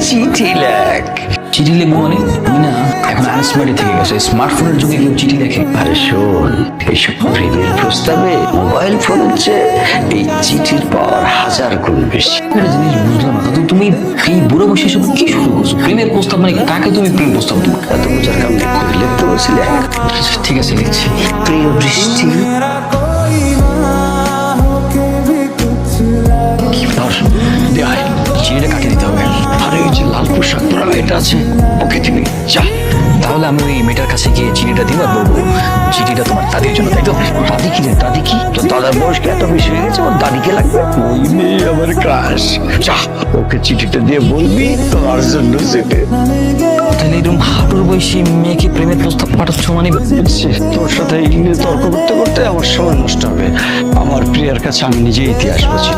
চিঠি লেখ। চিঠি লিখবো মানে তুমি না এখন আনস্মার্ট থেকে গেছো, স্মার্টফোনের যুগে কেউ চিঠি লেখে? আরে শোন, এইসব প্রেমের প্রস্তাবে মোবাইল ফোনের চেয়ে এই চিঠির পাওয়ার 1000 গুণ বেশি। একটা জিনিস বুঝলাম না দাদু, তুমি এই বুড়ো বয়সে সব কি শুরু করছো? প্রেমের প্রস্তাব মানে কাকে তুমি প্রেম প্রস্তাব দিবে? এত বোঝার কাম নেই, লিখতে বলছিলে। ঠিক আছে লিখছি। প্রিয় বৃষ্টি, চিঠিটা কাকে দিতে হবে? আরে ওই যে লাল পোশাক পরা মেয়েটা আছে, ওকে দিবি। যা, তাহলে আমি ওই মেয়েটার কাছে গিয়ে চিঠিটা দিব আর বলবো চিঠিটা তোমার দাদির জন্য, তাই তো? দাদি কি রে? দাদি কি? তো দাদার বয়স এত বেশি হয়ে গেছে, ওর দাদিকে লাগবে? ওই মেয়ে আমার ক্রাশ। যা, ওকে চিঠিটা দিয়ে বলবি তোমার জন্য সেটে। তাহলে এরকম হাঁটুর বয়সী মেয়েকে প্রেমের প্রস্তাব পাঠাচ্ছ মানে? তোর সাথে এই নিয়ে তর্ক করতে করতে আমার সময় নষ্ট হবে। আমার প্রিয়ার কাছে আমি নিজেই ইতিহাস বলছি।